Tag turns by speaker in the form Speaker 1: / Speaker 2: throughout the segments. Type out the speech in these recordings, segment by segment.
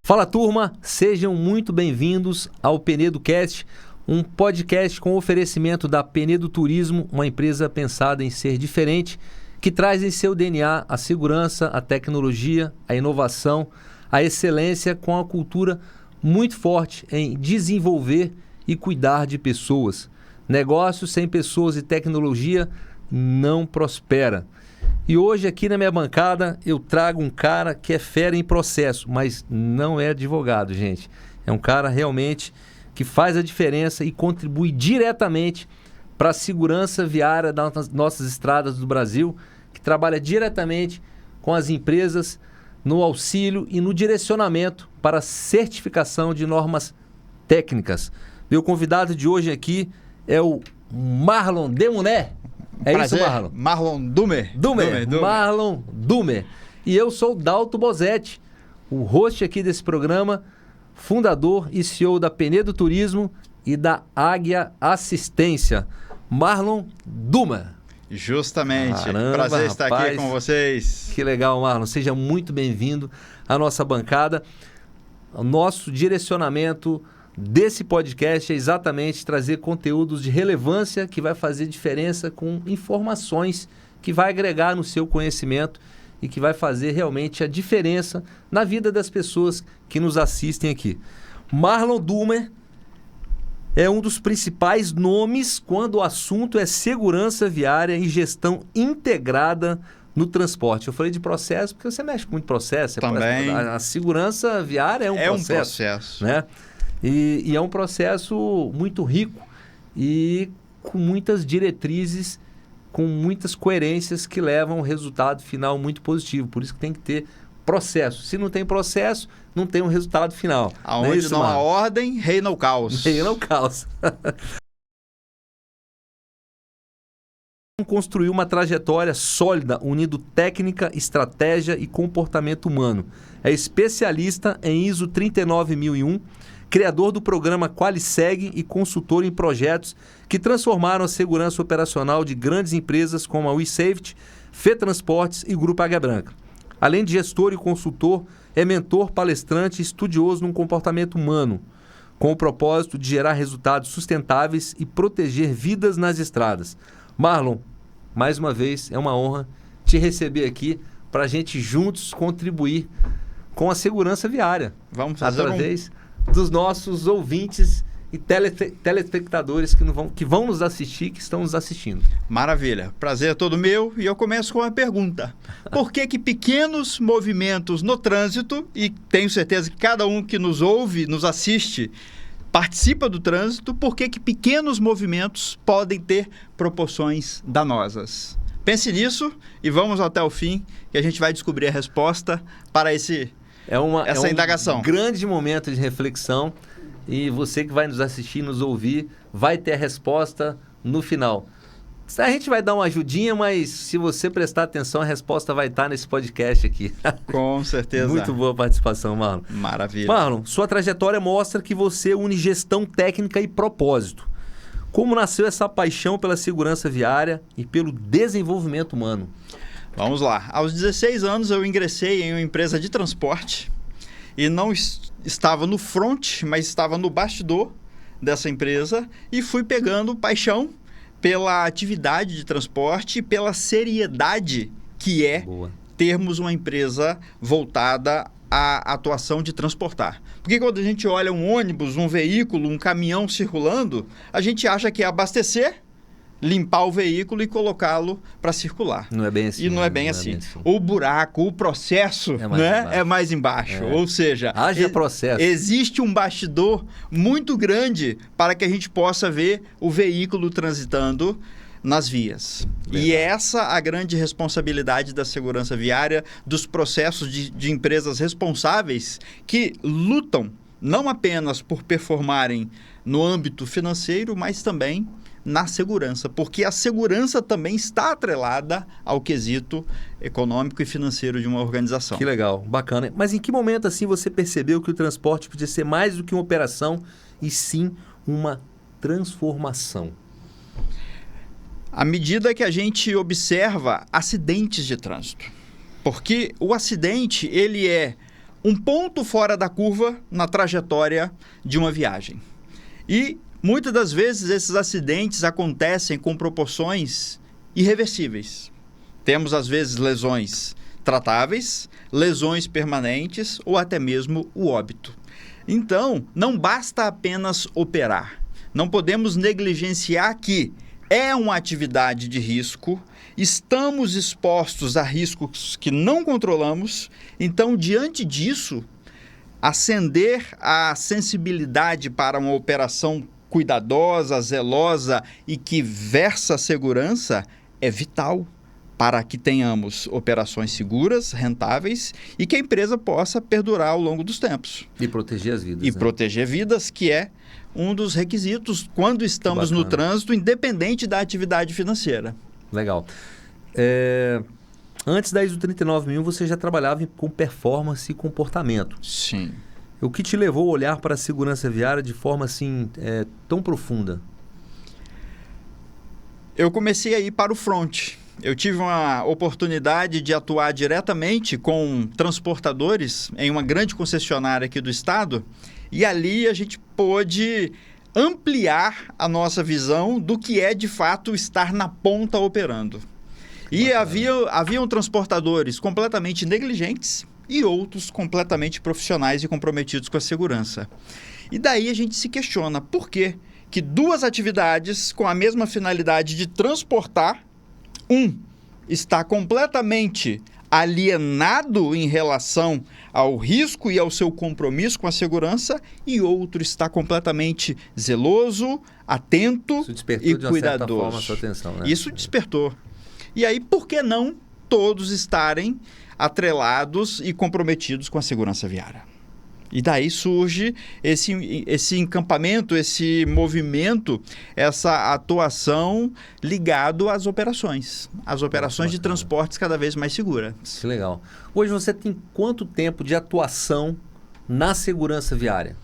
Speaker 1: Fala turma, sejam muito bem-vindos ao Penedo Cast, um podcast com oferecimento da Penedo Turismo, uma empresa pensada em ser diferente, que traz em seu DNA a segurança, a tecnologia, a inovação, a excelência com a cultura muito forte em desenvolver e cuidar de pessoas. Negócios sem pessoas e tecnologia não prospera. E hoje aqui na minha bancada eu trago um cara que é fera em processo, mas não é advogado, gente. É um cara realmente que faz a diferença e contribui diretamente para a segurança viária das nossas estradas do Brasil, que trabalha diretamente com as empresas no auxílio e no direcionamento para a certificação de normas técnicas. Meu convidado de hoje aqui é o Marlon Demuné. É
Speaker 2: Prazer.
Speaker 1: isso, Marlon?
Speaker 2: Marlon Dumer.
Speaker 1: Marlon Dumer. E eu sou o Dalto Bozetti, o host aqui desse programa, fundador e CEO da Penedo Turismo e da Águia Assistência. Marlon Dumer.
Speaker 2: Justamente.
Speaker 1: Caramba,
Speaker 2: prazer estar
Speaker 1: rapaz,
Speaker 2: aqui com vocês.
Speaker 1: Que legal, Marlon. Seja muito bem-vindo à nossa bancada. O nosso direcionamento desse podcast é exatamente trazer conteúdos de relevância que vai fazer diferença com informações que vai agregar no seu conhecimento e que vai fazer realmente a diferença na vida das pessoas que nos assistem aqui. Marlon Dumer é um dos principais nomes quando o assunto é segurança viária e gestão integrada no transporte. Eu falei de processo porque você mexe com muito processo.
Speaker 2: Também.
Speaker 1: A segurança viária é um processo. Né? E é um processo muito rico e com muitas diretrizes, com muitas coerências que levam a um resultado final muito positivo. Por isso que tem que ter processo. Se não tem processo, não tem um resultado final.
Speaker 2: Aonde não há ordem, reina o caos.
Speaker 1: Reina o caos. Construiu uma trajetória sólida, unindo técnica, estratégia e comportamento humano. É especialista em ISO 39001, criador do programa QualiSeg e consultor em projetos que transformaram a segurança operacional de grandes empresas como a WeSafety, FETransportes e Grupo Águia Branca. Além de gestor e consultor, é mentor, palestrante e estudioso no comportamento humano, com o propósito de gerar resultados sustentáveis e proteger vidas nas estradas. Marlon, mais uma vez, é uma honra te receber aqui para a gente juntos contribuir com a segurança viária.
Speaker 2: Vamos fazer
Speaker 1: através dos nossos ouvintes e telespectadores que vão nos assistir, que estão nos assistindo.
Speaker 2: Maravilha. Prazer é todo meu e eu começo com uma pergunta. Por que pequenos movimentos no trânsito, e tenho certeza que cada um que nos ouve, nos assiste, participa do trânsito, por que pequenos movimentos podem ter proporções danosas? Pense nisso e vamos até o fim, que a gente vai descobrir a resposta para essa indagação.
Speaker 1: Um grande momento de reflexão e você que vai nos assistir, nos ouvir, vai ter a resposta no final. A gente vai dar uma ajudinha, mas se você prestar atenção, a resposta vai estar nesse podcast aqui.
Speaker 2: Com certeza.
Speaker 1: Muito boa a participação, Marlon.
Speaker 2: Maravilha.
Speaker 1: Marlon, sua trajetória mostra que você une gestão técnica e propósito. Como nasceu essa paixão pela segurança viária e pelo desenvolvimento humano?
Speaker 2: Vamos lá. Aos 16 anos eu ingressei em uma empresa de transporte e não estava no front, mas estava no bastidor dessa empresa e fui pegando paixão pela atividade de transporte e pela seriedade que é termos uma empresa voltada à atuação de transportar. Porque quando a gente olha um ônibus, um veículo, um caminhão circulando, a gente acha que é abastecer, limpar o veículo e colocá-lo para circular.
Speaker 1: Não é bem assim.
Speaker 2: E não é bem assim. O buraco, o processo é mais embaixo. Ou seja,
Speaker 1: haja processo.
Speaker 2: Existe um bastidor muito grande para que a gente possa ver o veículo transitando nas vias. Verdade. E essa a grande responsabilidade da segurança viária, dos processos de empresas responsáveis que lutam não apenas por performarem no âmbito financeiro, mas também na segurança, porque a segurança também está atrelada ao quesito econômico e financeiro de uma organização.
Speaker 1: Que legal, bacana. Mas em que momento assim você percebeu que o transporte podia ser mais do que uma operação e sim uma transformação?
Speaker 2: À medida que a gente observa acidentes de trânsito, porque o acidente ele é um ponto fora da curva na trajetória de uma viagem. E muitas das vezes esses acidentes acontecem com proporções irreversíveis. Temos às vezes lesões tratáveis, lesões permanentes ou até mesmo o óbito. Então, não basta apenas operar. Não podemos negligenciar que é uma atividade de risco, estamos expostos a riscos que não controlamos, então, diante disso, acender a sensibilidade para uma operação cuidadosa, zelosa e que versa a segurança é vital para que tenhamos operações seguras, rentáveis e que a empresa possa perdurar ao longo dos tempos.
Speaker 1: E proteger as vidas.
Speaker 2: E proteger vidas, que é um dos requisitos quando estamos no trânsito, independente da atividade financeira.
Speaker 1: Legal. Antes da ISO 39001, você já trabalhava com performance e comportamento.
Speaker 2: Sim.
Speaker 1: O que te levou a olhar para a segurança viária de forma assim tão profunda?
Speaker 2: Eu comecei a ir para o front. Eu tive uma oportunidade de atuar diretamente com transportadores em uma grande concessionária aqui do estado e ali a gente pôde ampliar a nossa visão do que é de fato estar na ponta operando. E haviam transportadores completamente negligentes e outros completamente profissionais e comprometidos com a segurança. E daí a gente se questiona por que duas atividades com a mesma finalidade de transportar, está completamente alienado em relação ao risco e ao seu compromisso com a segurança e outro está completamente zeloso, atento e cuidadoso.
Speaker 1: De uma certa forma, a sua atenção, né?
Speaker 2: Isso despertou. E aí, por que não todos estarem atrelados e comprometidos com a segurança viária? E daí surge esse encampamento, esse movimento, essa atuação ligado às operações. As operações de transportes cada vez mais seguras.
Speaker 1: Que legal. Hoje você tem quanto tempo de atuação na segurança viária?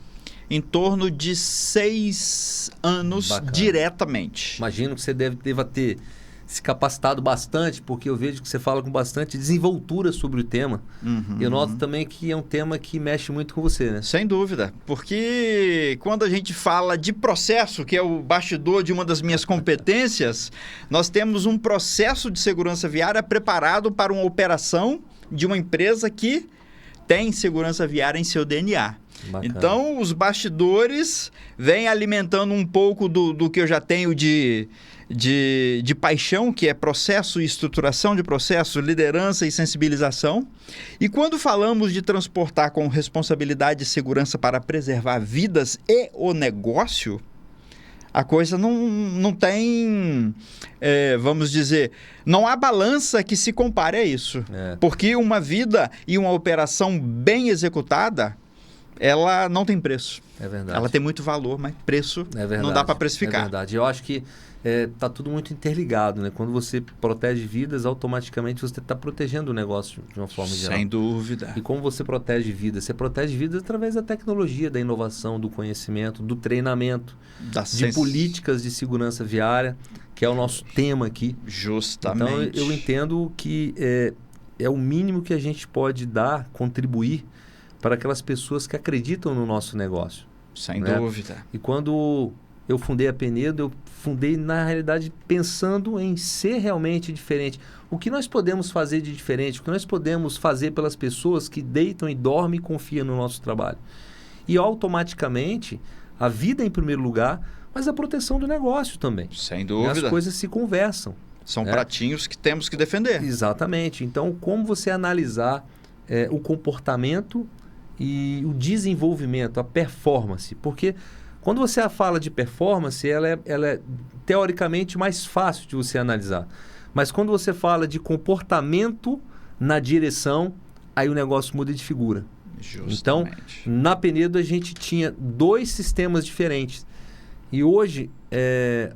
Speaker 2: Em torno de 6 anos. Bacana. Diretamente.
Speaker 1: Imagino que você deva ter se capacitado bastante, porque eu vejo que você fala com bastante desenvoltura sobre o tema. E eu noto também que é um tema que mexe muito com você, né?
Speaker 2: Sem dúvida, porque quando a gente fala de processo, que é o bastidor de uma das minhas competências, nós temos um processo de segurança viária preparado para uma operação de uma empresa que tem segurança viária em seu DNA. Bacana. Então, os bastidores vêm alimentando um pouco do que eu já tenho de paixão, que é processo e estruturação de processo, liderança e sensibilização. E quando falamos de transportar com responsabilidade e segurança para preservar vidas e o negócio, a coisa não tem, vamos dizer, não há balança que se compare a isso. Porque uma vida e uma operação bem executada, ela não tem preço.
Speaker 1: É verdade.
Speaker 2: Ela tem muito valor, mas preço não dá para precificar.
Speaker 1: É verdade. Eu acho que está tudo muito interligado, né? Quando você protege vidas, automaticamente você está protegendo o negócio de uma forma geral.
Speaker 2: Sem dúvida.
Speaker 1: E como você protege vidas? Você protege vidas através da tecnologia, da inovação, do conhecimento, do treinamento, de políticas de segurança viária, que é o nosso tema aqui.
Speaker 2: Justamente.
Speaker 1: Então, eu entendo que é o mínimo que a gente pode dar, contribuir para aquelas pessoas que acreditam no nosso negócio.
Speaker 2: Sem dúvida.
Speaker 1: E quando eu fundei a Penedo, eu fundei, na realidade, pensando em ser realmente diferente. O que nós podemos fazer de diferente? O que nós podemos fazer pelas pessoas que deitam e dormem e confiam no nosso trabalho? E, automaticamente, a vida em primeiro lugar, mas a proteção do negócio também.
Speaker 2: Sem dúvida.
Speaker 1: E as coisas se conversam.
Speaker 2: São pratinhos que temos que defender.
Speaker 1: Exatamente. Então, como você analisar o comportamento e o desenvolvimento, a performance? Porque quando você fala de performance, ela é teoricamente mais fácil de você analisar. Mas quando você fala de comportamento na direção, aí o negócio muda de figura.
Speaker 2: Justamente.
Speaker 1: Então, na Penedo a gente tinha 2 sistemas diferentes. E hoje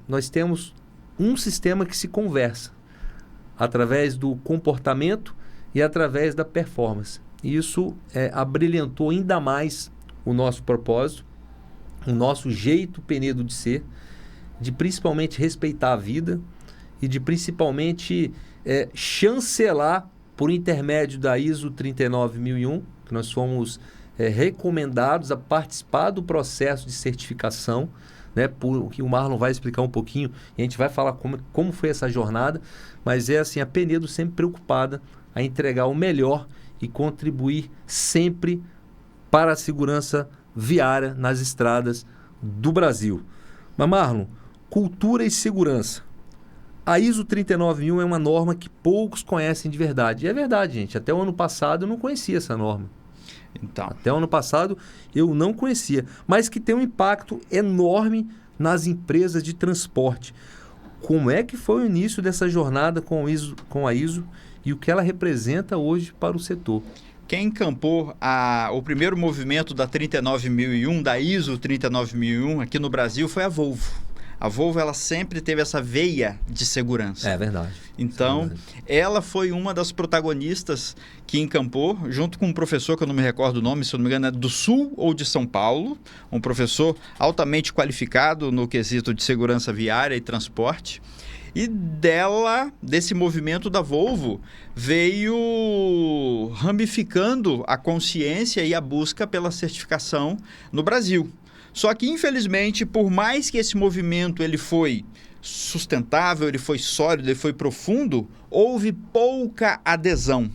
Speaker 1: nós temos um sistema que se conversa através do comportamento e através da performance. E isso abrilhantou ainda mais o nosso propósito, o nosso jeito Penedo de ser, de principalmente respeitar a vida e de principalmente chancelar, por intermédio da ISO 39001, que nós fomos recomendados a participar do processo de certificação, né? Que o Marlon vai explicar um pouquinho, e a gente vai falar como foi essa jornada, mas é assim, a Penedo sempre preocupada a entregar o melhor e contribuir sempre para a segurança viária nas estradas do Brasil. Mas Marlon, cultura e segurança. A ISO 39001 é uma norma que poucos conhecem de verdade. E é verdade, gente. Até o ano passado eu não conhecia essa norma.
Speaker 2: Então.
Speaker 1: Até o ano passado eu não conhecia. Mas que tem um impacto enorme nas empresas de transporte. Como é que foi o início dessa jornada com a ISO e o que ela representa hoje para o setor?
Speaker 2: Quem encampou o primeiro movimento da 39001, da ISO 39001 aqui no Brasil foi a Volvo. A Volvo, ela sempre teve essa veia de segurança.
Speaker 1: É verdade.
Speaker 2: Então, ela foi uma das protagonistas que encampou, junto com um professor, que eu não me recordo o nome, se eu não me engano, é do Sul ou de São Paulo, um professor altamente qualificado no quesito de segurança viária e transporte. E desse movimento da Volvo, veio ramificando a consciência e a busca pela certificação no Brasil. Só que, infelizmente, por mais que esse movimento ele foi sustentável, ele foi sólido, ele foi profundo, houve pouca adesão.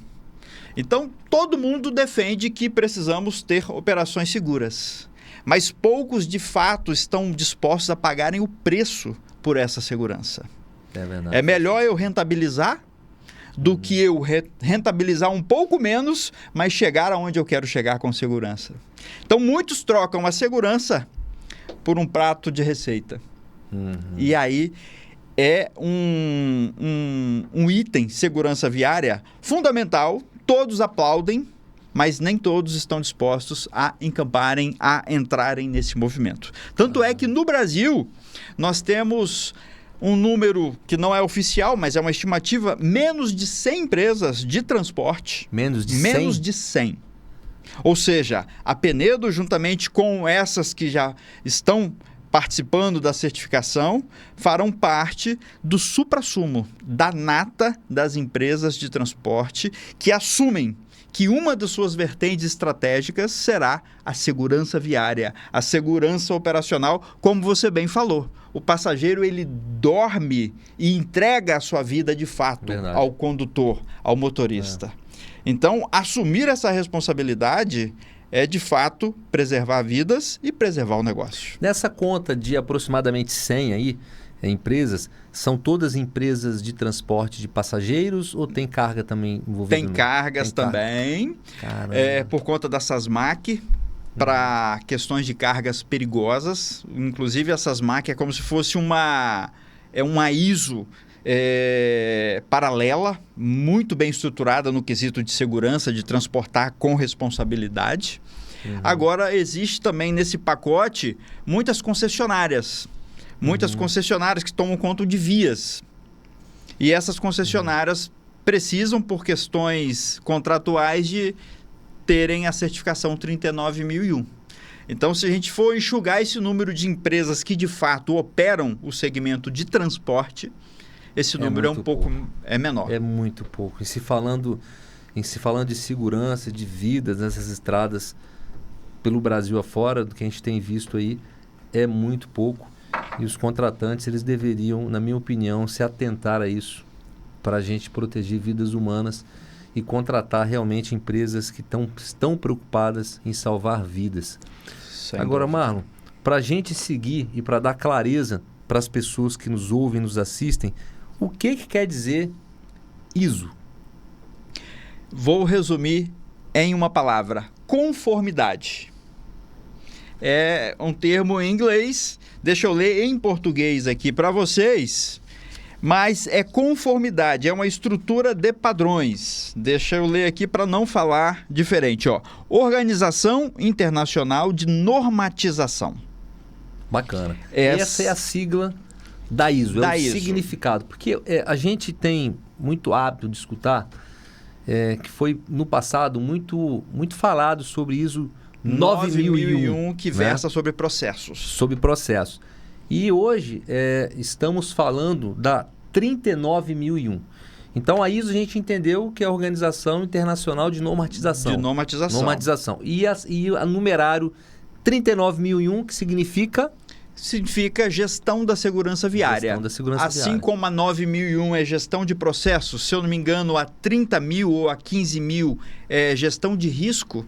Speaker 2: Então, todo mundo defende que precisamos ter operações seguras. Mas poucos, de fato, estão dispostos a pagarem o preço por essa segurança.
Speaker 1: É verdade.
Speaker 2: É melhor eu rentabilizar do que eu rentabilizar um pouco menos, mas chegar aonde eu quero chegar com segurança. Então, muitos trocam a segurança por um prato de receita. E aí é um item, segurança viária, fundamental. Todos aplaudem, mas nem todos estão dispostos a encamparem, a entrarem nesse movimento. Tanto é que no Brasil, nós temos um número que não é oficial, mas é uma estimativa, menos de 100 empresas de transporte.
Speaker 1: Menos de 100?
Speaker 2: Menos de 100. Ou seja, a Penedo, juntamente com essas que já estão participando da certificação, farão parte do suprassumo, da nata das empresas de transporte que assumem que uma das suas vertentes estratégicas será a segurança viária, a segurança operacional, como você bem falou. O passageiro, ele dorme e entrega a sua vida de fato ao condutor, ao motorista. Então, assumir essa responsabilidade é, de fato, preservar vidas e preservar o negócio.
Speaker 1: Nessa conta de aproximadamente 100 aí, empresas, são todas empresas de transporte de passageiros ou tem carga também envolvida?
Speaker 2: Tem cargas também, por conta da SASMAC, para questões de cargas perigosas. Inclusive, a SASMAC é como se fosse uma ISO paralela, muito bem estruturada no quesito de segurança, de transportar com responsabilidade. Agora, existe também nesse pacote muitas concessionárias. Muitas concessionárias que tomam conta de vias. E essas concessionárias precisam, por questões contratuais, de terem a certificação 39001. Então, se a gente for enxugar esse número de empresas que, de fato, operam o segmento de transporte, esse número é um pouco menor.
Speaker 1: É muito pouco. E se falando de segurança, de vidas nessas estradas pelo Brasil afora, do que a gente tem visto aí, é muito pouco. E os contratantes, eles deveriam, na minha opinião, se atentar a isso para a gente proteger vidas humanas e contratar realmente empresas que estão preocupadas em salvar vidas. Agora, Marlon, para a gente seguir e para dar clareza para as pessoas que nos ouvem, nos assistem, o que quer dizer ISO?
Speaker 2: Vou resumir em uma palavra: conformidade. É um termo em inglês, deixa eu ler em português aqui para vocês, mas é conformidade, é uma estrutura de padrões. Deixa eu ler aqui para não falar diferente. Organização Internacional de Normatização.
Speaker 1: Bacana. Essa é a sigla da ISO, é o significado. Porque a gente tem muito hábito de escutar, que foi no passado muito falado sobre ISO 9001,
Speaker 2: que versa sobre processos.
Speaker 1: Sobre processos. E hoje estamos falando da 39001. Então, a ISO a gente entendeu que é a Organização Internacional de Normatização.
Speaker 2: De normatização.
Speaker 1: E a numerário 39001, que significa...
Speaker 2: Significa gestão da segurança viária.
Speaker 1: Gestão da segurança
Speaker 2: assim
Speaker 1: viária.
Speaker 2: como a 9001 é gestão de processos, se eu não me engano, a 30.000 ou a 15.000 é gestão de risco.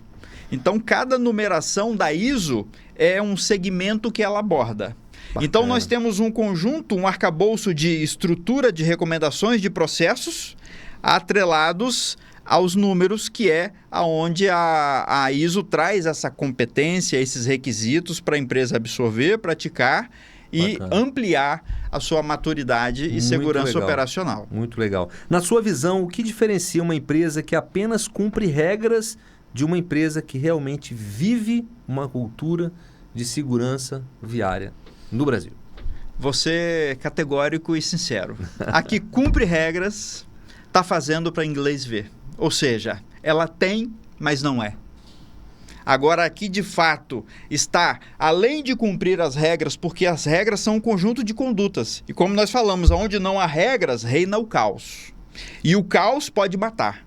Speaker 2: Então, cada numeração da ISO é um segmento que ela aborda.
Speaker 1: Bacana.
Speaker 2: Então, nós temos um conjunto, um arcabouço de estrutura de recomendações de processos atrelados aos números, que é aonde a ISO traz essa competência, esses requisitos para a empresa absorver, praticar e
Speaker 1: Bacana.
Speaker 2: ampliar a sua maturidade e segurança operacional.
Speaker 1: Muito legal. Na sua visão, o que diferencia uma empresa que apenas cumpre regras de uma empresa que realmente vive uma cultura de segurança viária no Brasil?
Speaker 2: Você é categórico e sincero. A que cumpre regras está fazendo para inglês ver. Ou seja, ela tem, mas não é. Agora, aqui de fato está, além de cumprir as regras, porque as regras são um conjunto de condutas. E como nós falamos, onde não há regras, reina o caos. E o caos pode matar.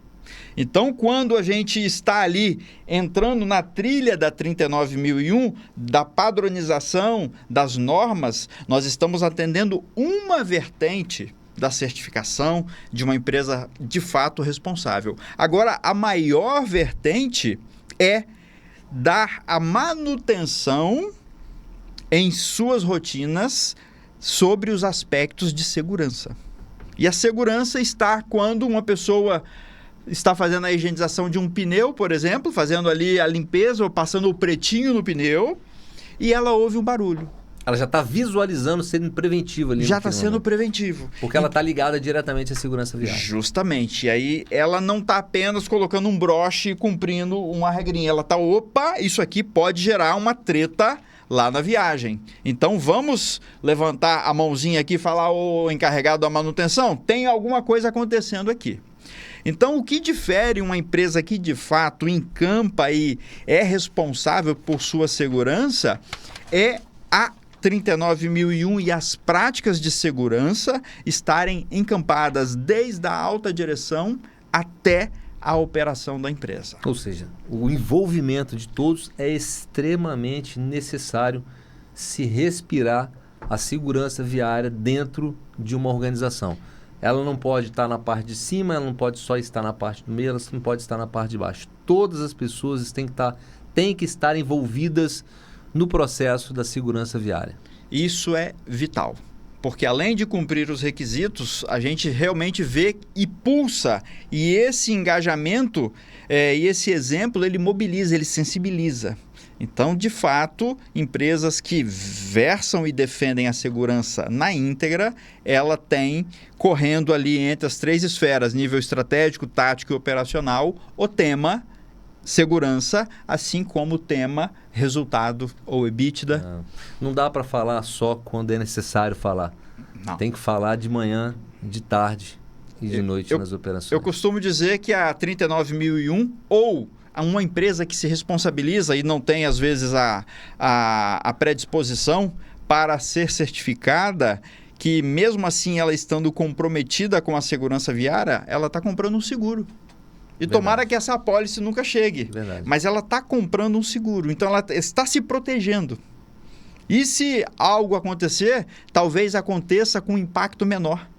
Speaker 2: Então, quando a gente está ali entrando na trilha da 39001, da padronização das normas, nós estamos atendendo uma vertente da certificação de uma empresa de fato responsável. Agora, a maior vertente é dar a manutenção em suas rotinas sobre os aspectos de segurança. E a segurança está quando uma pessoa está fazendo a higienização de um pneu, por exemplo, fazendo ali a limpeza ou passando o pretinho no pneu e ela ouve um barulho.
Speaker 1: Ela já está visualizando sendo preventiva ali.
Speaker 2: Já está sendo preventivo.
Speaker 1: Porque ela está ligada diretamente à segurança viária.
Speaker 2: Justamente. E aí ela não está apenas colocando um broche e cumprindo uma regrinha. Ela está, opa, isso aqui pode gerar uma treta lá na viagem. Então vamos levantar a mãozinha aqui e falar, ô encarregado da manutenção, tem alguma coisa acontecendo aqui. Então, o que difere uma empresa que de fato encampa e é responsável por sua segurança é a 39001 e as práticas de segurança estarem encampadas desde a alta direção até a operação da empresa.
Speaker 1: Ou seja, o envolvimento de todos é extremamente necessário se respirar a segurança viária dentro de uma organização. Ela não pode estar na parte de cima, ela não pode só estar na parte do meio, ela não pode estar na parte de baixo. Todas as pessoas têm que estar envolvidas no processo da segurança viária. Isso
Speaker 2: é vital, porque além de cumprir os requisitos, a gente realmente vê e pulsa, e esse engajamento e esse exemplo, ele mobiliza, ele sensibiliza. Então, de fato, empresas que versam e defendem a segurança na íntegra, ela tem correndo ali entre as três esferas, nível estratégico, tático e operacional, o tema segurança, assim como o tema resultado ou EBITDA.
Speaker 1: Não dá para falar só quando é necessário falar.
Speaker 2: Não.
Speaker 1: Tem que falar de manhã, de tarde e de noite nas operações.
Speaker 2: Eu costumo dizer que a 39001 ou uma empresa que se responsabiliza e não tem, às vezes, a predisposição para ser certificada, que mesmo assim ela estando comprometida com a segurança viária, ela está comprando um seguro. E
Speaker 1: Verdade.
Speaker 2: Tomara que essa apólice nunca chegue.
Speaker 1: Verdade.
Speaker 2: Mas ela está comprando um seguro, então ela está se protegendo. E se algo acontecer, talvez aconteça com um impacto menor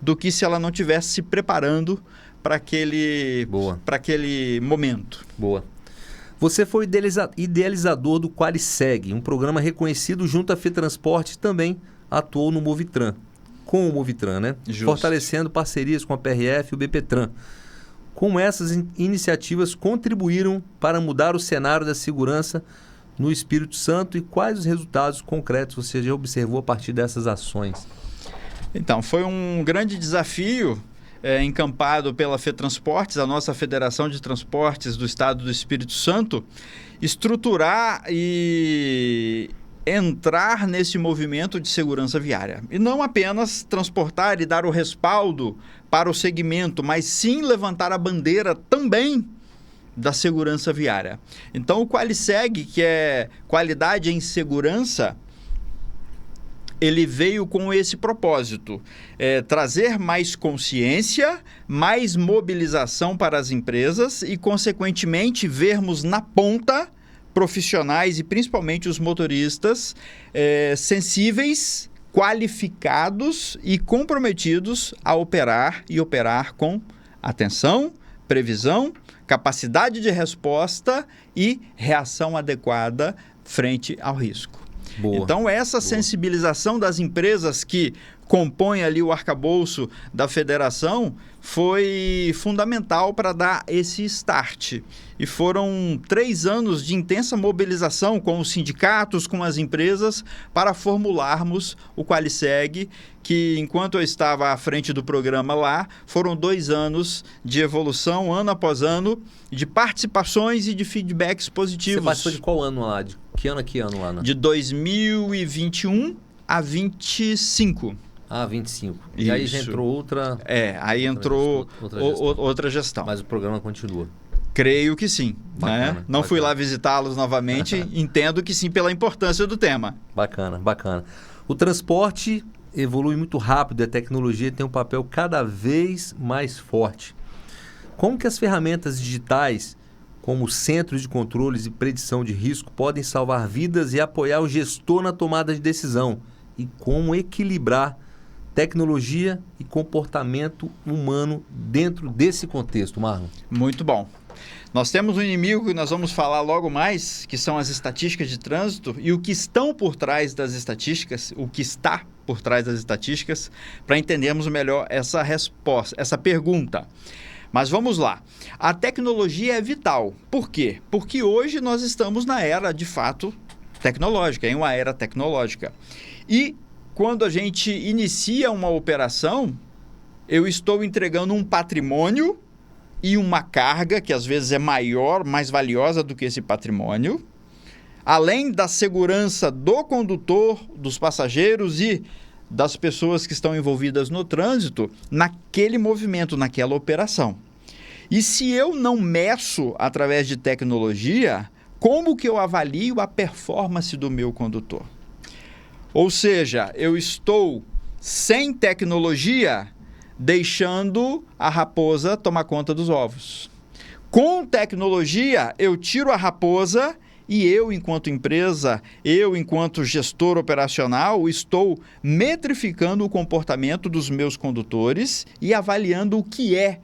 Speaker 2: do que se ela não estivesse se preparando para aquele momento.
Speaker 1: Boa. Você foi idealizador do Qualiseg, um programa reconhecido junto à FETransporte e também atuou no Movitran, com o Movitran, né?
Speaker 2: Justo.
Speaker 1: Fortalecendo parcerias com a PRF e o BPTran. Como essas iniciativas contribuíram para mudar o cenário da segurança no Espírito Santo e quais os resultados concretos você já observou a partir dessas ações?
Speaker 2: Então, foi um grande desafio encampado pela FETransportes, a nossa Federação de Transportes do Estado do Espírito Santo, estruturar e entrar nesse movimento de segurança viária. E não apenas transportar e dar o respaldo para o segmento, mas sim levantar a bandeira também da segurança viária. Então, o Qualiseg, que é qualidade em segurança, ele veio com esse propósito, trazer mais consciência, mais mobilização para as empresas e, consequentemente, vermos na ponta profissionais e principalmente os motoristas sensíveis, qualificados e comprometidos a operar e operar com atenção, previsão, capacidade de resposta e reação adequada frente ao risco.
Speaker 1: Boa.
Speaker 2: Então, essa sensibilização das empresas que compõem ali o arcabouço da federação foi fundamental para dar esse start. E foram 3 anos de intensa mobilização com os sindicatos, com as empresas, para formularmos o Qualiseg, que enquanto eu estava à frente do programa lá, foram 2 anos de evolução, ano após ano, de participações e de feedbacks positivos.
Speaker 1: Você participou de qual ano lá? De que ano a que ano lá? Né?
Speaker 2: De 2021 a 25.
Speaker 1: Ah, 25.
Speaker 2: Isso.
Speaker 1: E aí já entrou outra...
Speaker 2: aí entrou outra gestão.
Speaker 1: Mas o programa continua.
Speaker 2: Creio que sim.
Speaker 1: Bacana,
Speaker 2: Né? Não fui lá visitá-los novamente, entendo que sim pela importância do tema.
Speaker 1: Bacana, bacana. O transporte evolui muito rápido e a tecnologia tem um papel cada vez mais forte. Como que as ferramentas digitais, como centros de controles e predição de risco, podem salvar vidas e apoiar o gestor na tomada de decisão? E como equilibrar tecnologia e comportamento humano dentro desse contexto, Marlon?
Speaker 2: Muito bom. Nós temos um inimigo que nós vamos falar logo mais, que são as estatísticas de trânsito e o que estão por trás das estatísticas, o que está por trás das estatísticas, para entendermos melhor essa resposta, essa pergunta. Mas vamos lá. A tecnologia é vital. Por quê? Porque hoje nós estamos na era, de fato, tecnológica, em uma era tecnológica. E quando a gente inicia uma operação, eu estou entregando um patrimônio e uma carga que às vezes é maior, mais valiosa do que esse patrimônio, além da segurança do condutor, dos passageiros e das pessoas que estão envolvidas no trânsito, naquele movimento, naquela operação. E se eu não meço através de tecnologia, como que eu avalio a performance do meu condutor? Ou seja, eu estou sem tecnologia deixando a raposa tomar conta dos ovos. Com tecnologia, eu tiro a raposa e eu, enquanto empresa, eu, enquanto gestor operacional, estou metrificando o comportamento dos meus condutores e avaliando o que é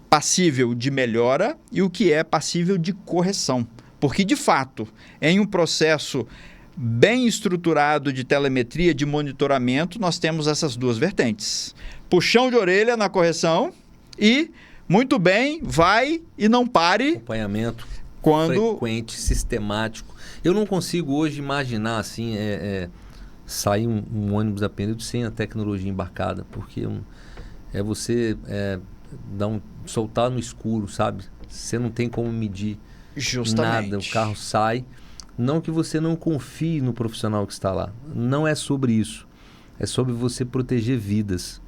Speaker 2: passível de melhora e o que é passível de correção. Porque, de fato, em um processo bem estruturado de telemetria, de monitoramento, nós temos essas duas vertentes. Puxão de orelha na correção e, muito bem, vai e não pare.
Speaker 1: Acompanhamento
Speaker 2: quando
Speaker 1: frequente, sistemático. Eu não consigo hoje imaginar assim, sair um ônibus a pneu sem a tecnologia embarcada, porque você soltar no escuro, sabe? Você não tem como medir nada, o carro sai. Não que você não confie no profissional que está lá. Não é sobre isso. É sobre você proteger vidas.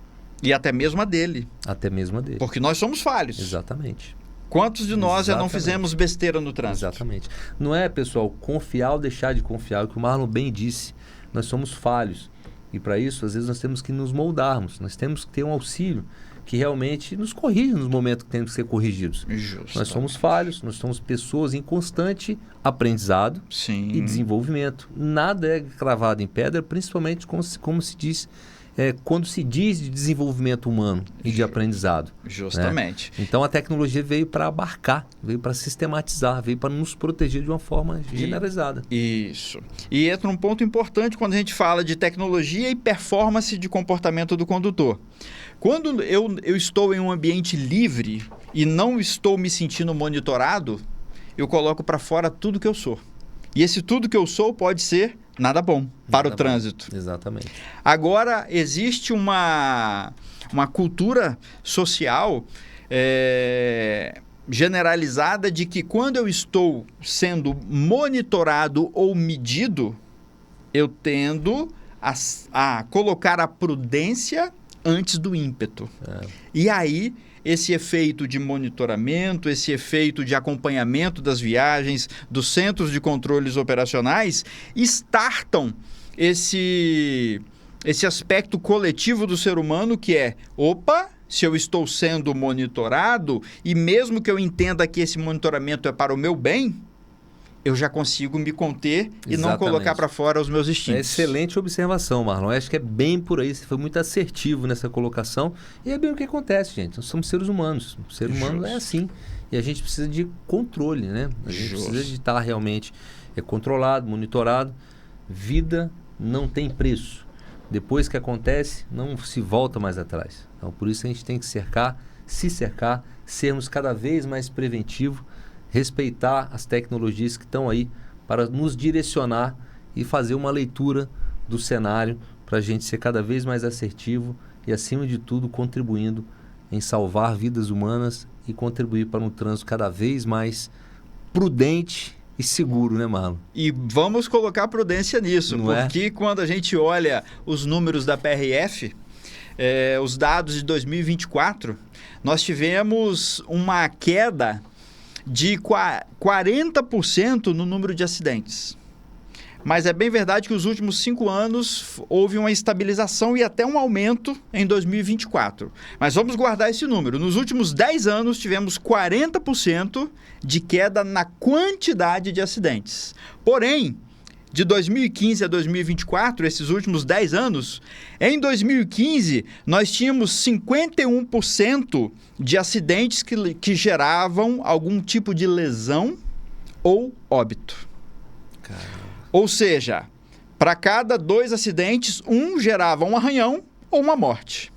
Speaker 2: E até mesmo a dele.
Speaker 1: Até mesmo a dele.
Speaker 2: Porque nós somos falhos.
Speaker 1: Exatamente.
Speaker 2: Quantos de nós já não fizemos besteira no trânsito?
Speaker 1: Exatamente. Não é, pessoal, confiar ou deixar de confiar. O que o Marlon bem disse, nós somos falhos. E para isso, às vezes, nós temos que nos moldarmos. Nós temos que ter um auxílio que realmente nos corrige nos momentos que temos que ser corrigidos.
Speaker 2: Justamente.
Speaker 1: Nós somos falhos, nós somos pessoas em constante aprendizado e desenvolvimento. Nada é cravado em pedra, principalmente como se diz, quando se diz de desenvolvimento humano e de aprendizado.
Speaker 2: Justamente.
Speaker 1: Né? Então a tecnologia veio para abarcar, veio para sistematizar, veio para nos proteger de uma forma generalizada.
Speaker 2: Isso. E entra um ponto importante quando a gente fala de tecnologia e performance de comportamento do condutor. Quando eu estou em um ambiente livre e não estou me sentindo monitorado, eu coloco para fora tudo que eu sou. E esse tudo que eu sou pode ser nada bom para o trânsito.
Speaker 1: Exatamente.
Speaker 2: Agora, existe uma cultura social generalizada de que quando eu estou sendo monitorado ou medido, eu tendo a colocar a prudência antes do ímpeto. E aí, esse efeito de monitoramento, esse efeito de acompanhamento das viagens, dos centros de controles operacionais, startam esse esse aspecto coletivo do ser humano que é, opa, se eu estou sendo monitorado e mesmo que eu entenda que esse monitoramento é para o meu bem, eu já consigo me conter e não colocar para fora os meus instintos.
Speaker 1: Excelente observação, Marlon. Eu acho que é bem por aí. Você foi muito assertivo nessa colocação. E é bem o que acontece, gente. Nós somos seres humanos. O ser humano é assim. E a gente precisa de controle, né? A gente precisa de estar realmente controlado, monitorado. Vida não tem preço. Depois que acontece, não se volta mais atrás. Então, por isso a gente tem que se cercar, sermos cada vez mais preventivos, respeitar as tecnologias que estão aí para nos direcionar e fazer uma leitura do cenário para a gente ser cada vez mais assertivo e, acima de tudo, contribuindo em salvar vidas humanas e contribuir para um trânsito cada vez mais prudente e seguro, né, Marlon?
Speaker 2: E vamos colocar prudência nisso, porque quando a gente olha os números da PRF, os dados de 2024, nós tivemos uma queda de 40% no número de acidentes. Mas é bem verdade que os últimos 5 anos houve uma estabilização e até um aumento em 2024. Mas vamos guardar esse número. Nos últimos 10 anos tivemos 40% de queda na quantidade de acidentes. Porém, de 2015 a 2024, esses últimos 10 anos, em 2015 nós tínhamos 51% de acidentes que geravam algum tipo de lesão ou óbito.
Speaker 1: Caramba.
Speaker 2: Ou seja, para cada 2 acidentes, um gerava um arranhão ou uma morte.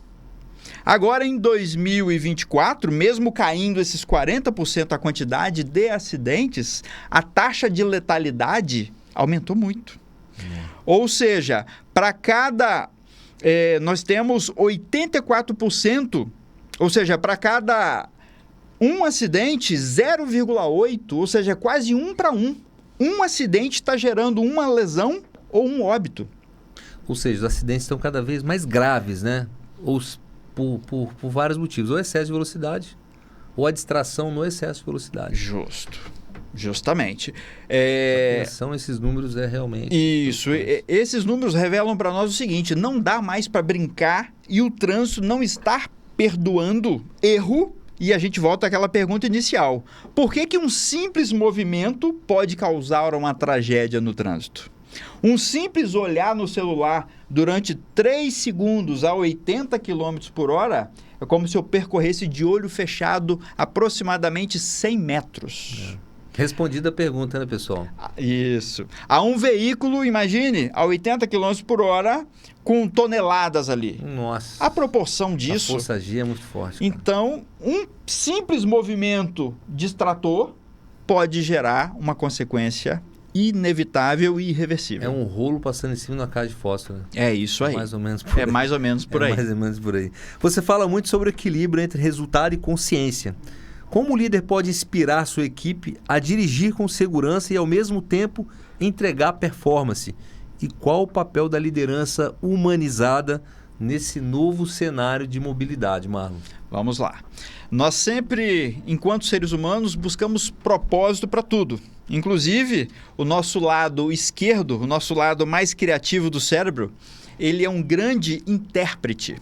Speaker 2: Agora, em 2024, mesmo caindo esses 40% a quantidade de acidentes, a taxa de letalidade aumentou muito. Ou seja, para cada... nós temos 84%, ou seja, para cada um acidente, 0,8, ou seja, quase 1 para 1. Um acidente está gerando uma lesão ou um óbito.
Speaker 1: Ou seja, os acidentes estão cada vez mais graves, né? Ou por vários motivos. Ou excesso de velocidade, ou a distração no excesso de velocidade.
Speaker 2: Justamente.
Speaker 1: São esses números realmente...
Speaker 2: Isso. Esses números revelam para nós o seguinte: não dá mais para brincar e o trânsito não estar perdoando erro. E a gente volta àquela pergunta inicial. Por que um simples movimento pode causar uma tragédia no trânsito? Um simples olhar no celular durante 3 segundos a 80 km por hora é como se eu percorresse de olho fechado aproximadamente 100 metros.
Speaker 1: Respondida a pergunta, né, pessoal?
Speaker 2: Isso. Há um veículo, imagine, a 80 km por hora, com toneladas ali.
Speaker 1: Nossa.
Speaker 2: A proporção disso...
Speaker 1: A força G é muito forte. Cara.
Speaker 2: Então, um simples movimento distrator pode gerar uma consequência inevitável e irreversível.
Speaker 1: É um rolo passando em cima de uma caixa de fósforo. Né?
Speaker 2: É isso aí.
Speaker 1: Mais ou menos por aí.
Speaker 2: É mais ou menos por aí.
Speaker 1: Mais ou menos por aí. Você fala muito sobre o equilíbrio entre resultado e consciência. Como o líder pode inspirar sua equipe a dirigir com segurança e, ao mesmo tempo, entregar performance? E qual o papel da liderança humanizada nesse novo cenário de mobilidade, Marlon?
Speaker 2: Vamos lá. Nós sempre, enquanto seres humanos, buscamos propósito para tudo. Inclusive, o nosso lado esquerdo, o nosso lado mais criativo do cérebro, ele é um grande intérprete.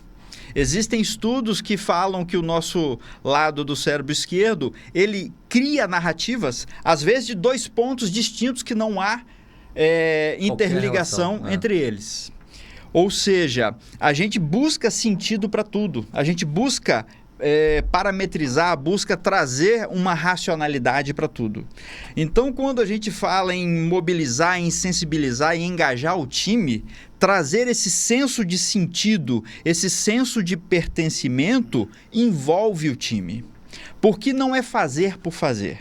Speaker 2: Existem estudos que falam que o nosso lado do cérebro esquerdo, ele cria narrativas, às vezes de 2 pontos distintos que não há interligação entre eles. Ou seja, a gente busca sentido para tudo, a gente busca parametrizar, busca trazer uma racionalidade para tudo. Então, quando a gente fala em mobilizar, em sensibilizar e engajar o time, trazer esse senso de sentido, esse senso de pertencimento, envolve o time. Porque não é fazer por fazer,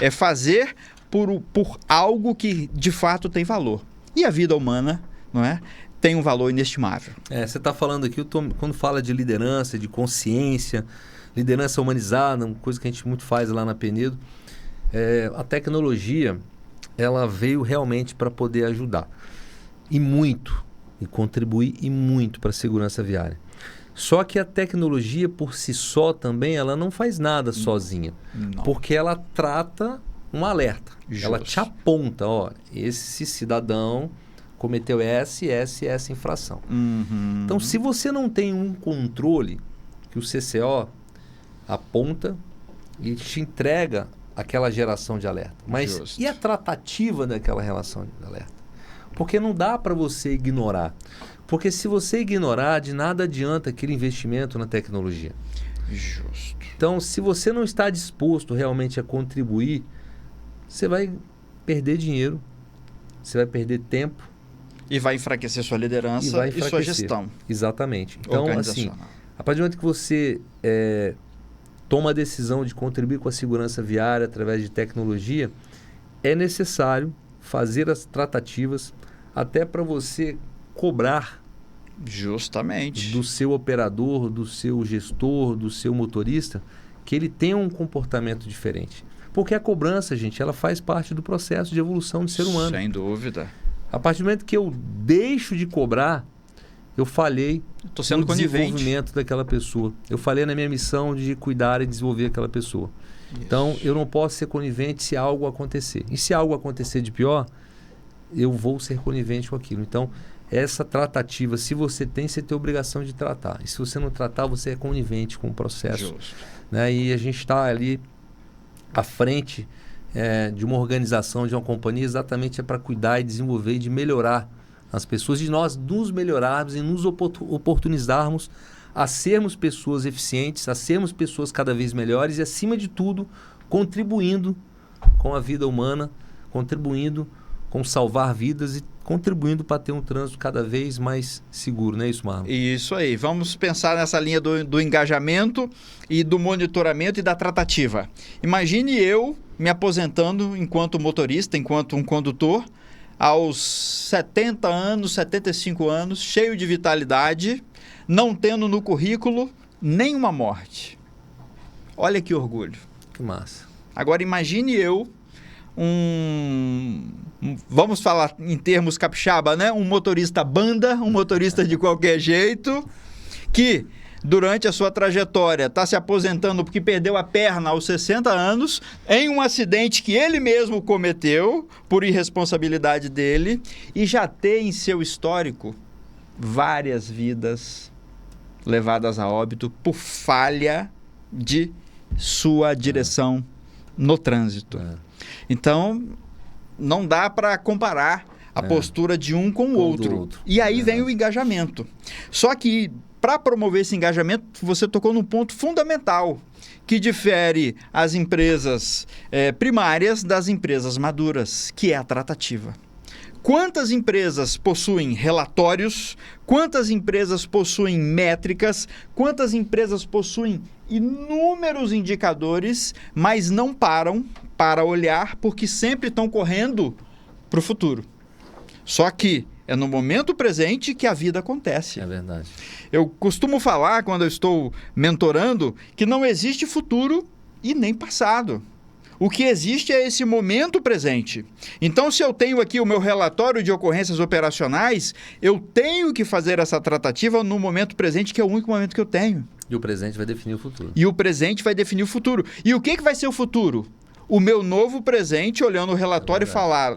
Speaker 2: é fazer por algo que de fato tem valor. E a vida humana, não é? Tem um valor inestimável.
Speaker 1: Você está falando aqui, quando fala de liderança, de consciência, liderança humanizada, uma coisa que a gente muito faz lá na Penedo, a tecnologia, ela veio realmente para poder ajudar. E contribuir e muito para a segurança viária. Só que a tecnologia por si só também, ela não faz nada sozinha.
Speaker 2: Não.
Speaker 1: Porque ela trata um alerta.
Speaker 2: Justo.
Speaker 1: Ela te aponta, esse cidadão cometeu essa infração. Então, se você não tem um controle que o CCO aponta e te entrega aquela geração de alerta. Mas
Speaker 2: Justo.
Speaker 1: e a tratativa daquela relação de alerta? Porque não dá para você ignorar. Porque se você ignorar, de nada adianta aquele investimento na tecnologia.
Speaker 2: Justo.
Speaker 1: Então, se você não está disposto realmente a contribuir, você vai perder dinheiro, você vai perder tempo.
Speaker 2: E vai enfraquecer sua liderança e sua gestão.
Speaker 1: Exatamente. Então, assim, a partir do momento que você toma a decisão de contribuir com a segurança viária através de tecnologia, é necessário fazer as tratativas até para você cobrar
Speaker 2: justamente
Speaker 1: do seu operador, do seu gestor, do seu motorista, que ele tenha um comportamento diferente. Porque a cobrança, gente, ela faz parte do processo de evolução do ser humano.
Speaker 2: Sem dúvida.
Speaker 1: A partir do momento que eu deixo de cobrar, eu falhei no desenvolvimento daquela pessoa. Eu falhei na minha missão de cuidar e desenvolver aquela pessoa. Isso. Então, eu não posso ser conivente se algo acontecer. E se algo acontecer de pior, eu vou ser conivente com aquilo. Então, essa tratativa, se você tem, você tem a obrigação de tratar. E se você não tratar, você é conivente com o processo.
Speaker 2: Justo.
Speaker 1: Né? E a gente está ali à frente de uma organização, de uma companhia, exatamente para cuidar e desenvolver e de melhorar as pessoas, de nós nos melhorarmos e nos oportunizarmos a sermos pessoas eficientes, a sermos pessoas cada vez melhores e, acima de tudo, contribuindo com a vida humana, contribuindo com salvar vidas e contribuindo para ter um trânsito cada vez mais seguro, não é isso, Marlon?
Speaker 2: Isso aí. Vamos pensar nessa linha do engajamento e do monitoramento e da tratativa. Imagine eu me aposentando enquanto motorista, enquanto um condutor, aos 70 anos, 75 anos, cheio de vitalidade, não tendo no currículo nenhuma morte. Olha que orgulho.
Speaker 1: Que massa.
Speaker 2: Agora imagine eu, vamos falar em termos capixaba, né? Um motorista banda, um motorista de qualquer jeito, que durante a sua trajetória está se aposentando porque perdeu a perna aos 60 anos em um acidente que ele mesmo cometeu por irresponsabilidade dele e já tem em seu histórico várias vidas levadas a óbito por falha de sua direção no trânsito. Então, não dá para comparar a postura de um com o outro. E aí vem o engajamento. Só que, para promover esse engajamento, você tocou num ponto fundamental, que difere as empresas primárias das empresas maduras, que é a tratativa. Quantas empresas possuem relatórios? Quantas empresas possuem métricas? Quantas empresas possuem inúmeros indicadores, mas não param para olhar porque sempre estão correndo para o futuro? Só que é no momento presente que a vida acontece.
Speaker 1: É verdade.
Speaker 2: Eu costumo falar, quando eu estou mentorando, que não existe futuro e nem passado. O que existe é esse momento presente. Então, se eu tenho aqui o meu relatório de ocorrências operacionais, eu tenho que fazer essa tratativa no momento presente, que é o único momento que eu tenho.
Speaker 1: E o presente vai definir o futuro.
Speaker 2: E o presente vai definir o futuro. E o que vai ser o futuro? O meu novo presente, olhando o relatório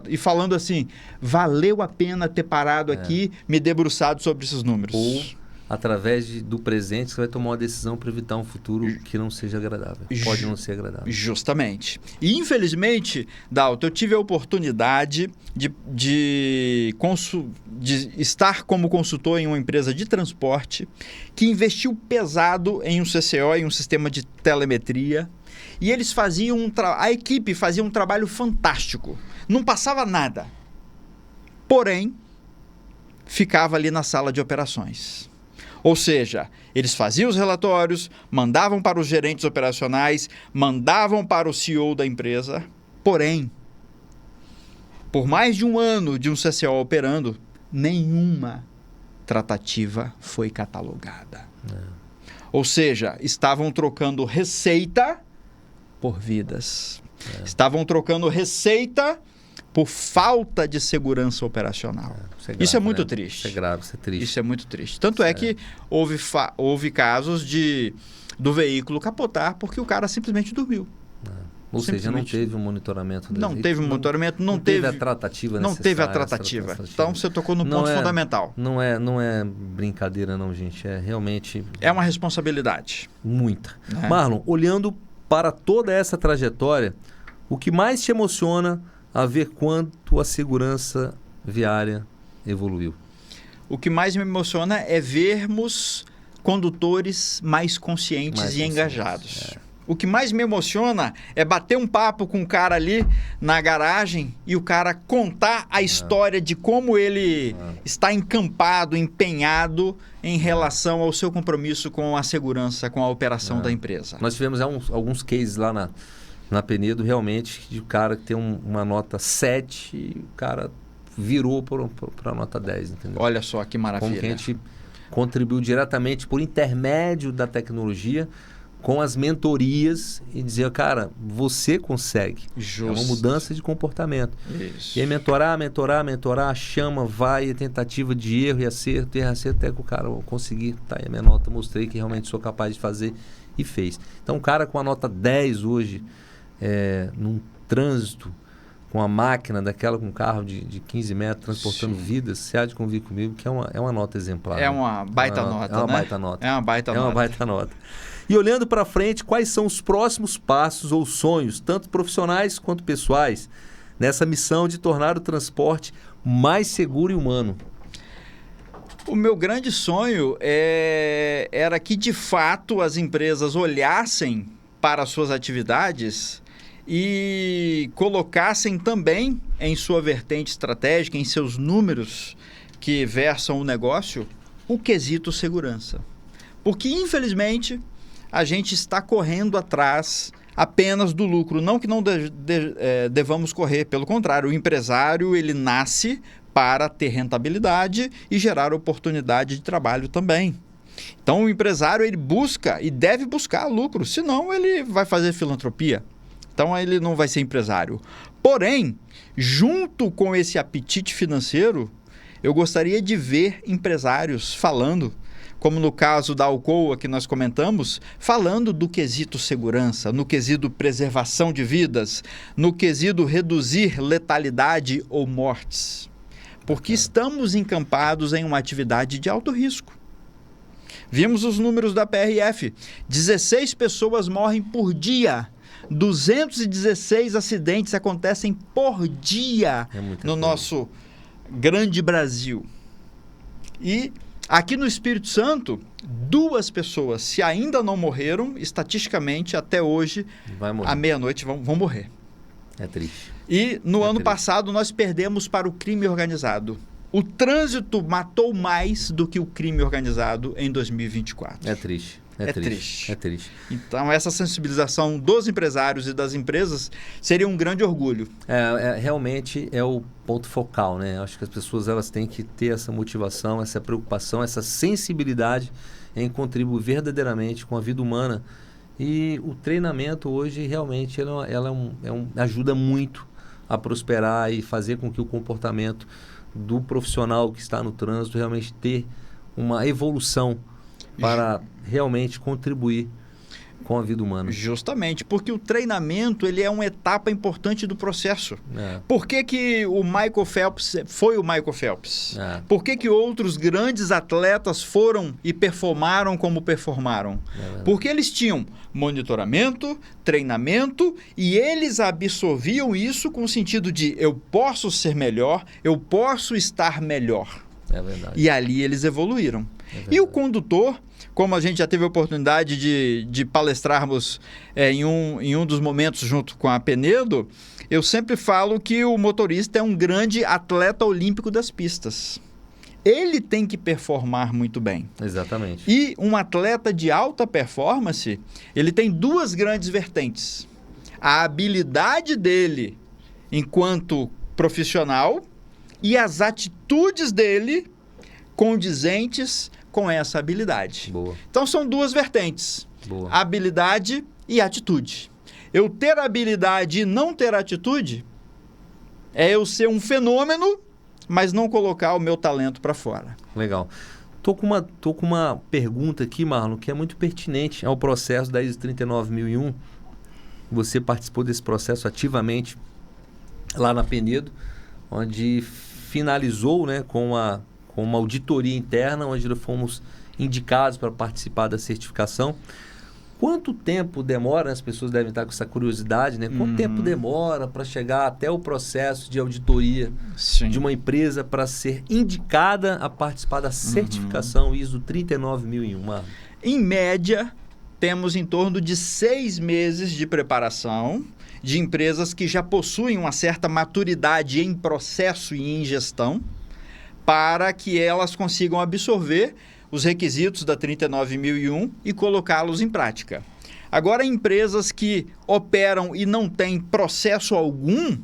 Speaker 2: e falando assim, valeu a pena ter parado aqui, me debruçado sobre esses números.
Speaker 1: Ou, através do presente, você vai tomar uma decisão para evitar um futuro que não seja agradável. Pode não ser agradável.
Speaker 2: Justamente. E, infelizmente, Dalton, eu tive a oportunidade de estar como consultor em uma empresa de transporte que investiu pesado em um CCO, em um sistema de telemetria. E eles a equipe fazia um trabalho fantástico. Não passava nada. Porém, ficava ali na sala de operações. Ou seja, eles faziam os relatórios, mandavam para os gerentes operacionais, mandavam para o CEO da empresa. Porém, por mais de um ano de um CCO operando, nenhuma tratativa foi catalogada. Ou seja, estavam trocando receita por vidas. Estavam trocando receita por falta de segurança operacional. Isso é muito triste.
Speaker 1: Isso é grave, isso é triste.
Speaker 2: Isso é muito triste. Tanto é que houve casos do veículo capotar porque o cara simplesmente dormiu.
Speaker 1: Ou seja, não teve um monitoramento.
Speaker 2: Não teve um monitoramento, não
Speaker 1: teve a tratativa necessária.
Speaker 2: Não teve a tratativa. Então, você tocou no ponto fundamental.
Speaker 1: Não é brincadeira não, gente. É realmente...
Speaker 2: É uma responsabilidade.
Speaker 1: Muita. Marlon, olhando para toda essa trajetória, o que mais te emociona a ver quanto a segurança viária evoluiu?
Speaker 2: O que mais me emociona é vermos condutores mais conscientes e engajados. O que mais me emociona é bater um papo com o cara ali na garagem e o cara contar a história de como ele está encampado, empenhado em relação ao seu compromisso com a segurança, com a operação da empresa.
Speaker 1: Nós tivemos alguns cases lá na Penedo, realmente, de um cara que tem uma nota 7 e o cara virou para a nota 10, entendeu?
Speaker 2: Olha só que maravilha.
Speaker 1: Como que a gente contribuiu diretamente por intermédio da tecnologia com as mentorias e dizer, cara, você consegue.
Speaker 2: Justo.
Speaker 1: É uma mudança de comportamento.
Speaker 2: Isso.
Speaker 1: E aí mentorar, chama, vai, tentativa de erro e acerto, até que o cara conseguir, tá aí a minha nota, mostrei que realmente sou capaz de fazer e fez. Então, um cara com a nota 10 hoje, num trânsito, com a máquina daquela, com um carro de 15 metros, transportando vidas, você há de convir comigo que é uma nota exemplar.
Speaker 2: É uma baita nota,
Speaker 1: É uma
Speaker 2: né?
Speaker 1: baita nota.
Speaker 2: É uma baita nota.
Speaker 1: É uma baita nota. E olhando para frente, quais são os próximos passos ou sonhos, tanto profissionais quanto pessoais, nessa missão de tornar o transporte mais seguro e humano?
Speaker 2: O meu grande sonho era que, de fato, as empresas olhassem para as suas atividades e colocassem também em sua vertente estratégica, em seus números que versam o negócio, o quesito segurança. Porque, infelizmente, a gente está correndo atrás apenas do lucro. Não que não devamos correr, pelo contrário, o empresário ele nasce para ter rentabilidade e gerar oportunidade de trabalho também. Então, o empresário ele busca e deve buscar lucro, senão ele vai fazer filantropia. Então, ele não vai ser empresário. Porém, junto com esse apetite financeiro, eu gostaria de ver empresários falando, como no caso da Alcoa que nós comentamos, falando do quesito segurança, no quesito preservação de vidas, no quesito reduzir letalidade ou mortes. Porque estamos encampados em uma atividade de alto risco. Vimos os números da PRF. 16 pessoas morrem por dia. 216 acidentes acontecem por dia no nosso grande Brasil. E aqui no Espírito Santo, 2 pessoas, se ainda não morreram, estatisticamente, até hoje, à meia-noite, vão morrer.
Speaker 1: É triste.
Speaker 2: E no ano passado, nós perdemos para o crime organizado. O trânsito matou mais do que o crime organizado em 2024.
Speaker 1: É triste.
Speaker 2: É triste.
Speaker 1: É triste.
Speaker 2: Então, essa sensibilização dos empresários e das empresas seria um grande orgulho.
Speaker 1: Realmente é o ponto focal, né? Acho que as pessoas elas têm que ter essa motivação, essa preocupação, essa sensibilidade em contribuir verdadeiramente com a vida humana. E o treinamento hoje realmente ajuda muito a prosperar e fazer com que o comportamento do profissional que está no trânsito realmente ter uma evolução para realmente contribuir com a vida humana.
Speaker 2: Justamente, porque o treinamento ele é uma etapa importante do processo. Por que o Michael Phelps foi o Michael Phelps? Por que outros grandes atletas foram e performaram como performaram? Porque eles tinham monitoramento, treinamento e eles absorviam isso com o sentido de eu posso ser melhor, eu posso estar melhor.
Speaker 1: É verdade.
Speaker 2: E ali eles evoluíram. E o condutor, como a gente já teve a oportunidade de palestrarmos em um dos momentos junto com a Penedo, eu sempre falo que o motorista é um grande atleta olímpico das pistas. Ele tem que performar muito bem.
Speaker 1: Exatamente.
Speaker 2: E um atleta de alta performance, ele tem 2 grandes vertentes. A habilidade dele enquanto profissional e as atitudes dele condizentes com essa habilidade.
Speaker 1: Boa.
Speaker 2: Então, são 2 vertentes.
Speaker 1: Boa.
Speaker 2: Habilidade e atitude. Eu ter habilidade e não ter atitude é eu ser um fenômeno, mas não colocar o meu talento para fora.
Speaker 1: Legal. Tô com uma pergunta aqui, Marlon, que é muito pertinente ao processo da ISO 39001, Você participou desse processo ativamente lá na Penedo, onde finalizou, né, com uma auditoria interna, onde nós fomos indicados para participar da certificação. Quanto tempo demora, né? As pessoas devem estar com essa curiosidade, né? Quanto tempo demora para chegar até o processo de auditoria de uma empresa para ser indicada a participar da certificação ISO 39001? Marlon?
Speaker 2: Em média, temos em torno de 6 meses de preparação de empresas que já possuem uma certa maturidade em processo e em gestão, para que elas consigam absorver os requisitos da 39001 e colocá-los em prática. Agora, empresas que operam e não têm processo algum,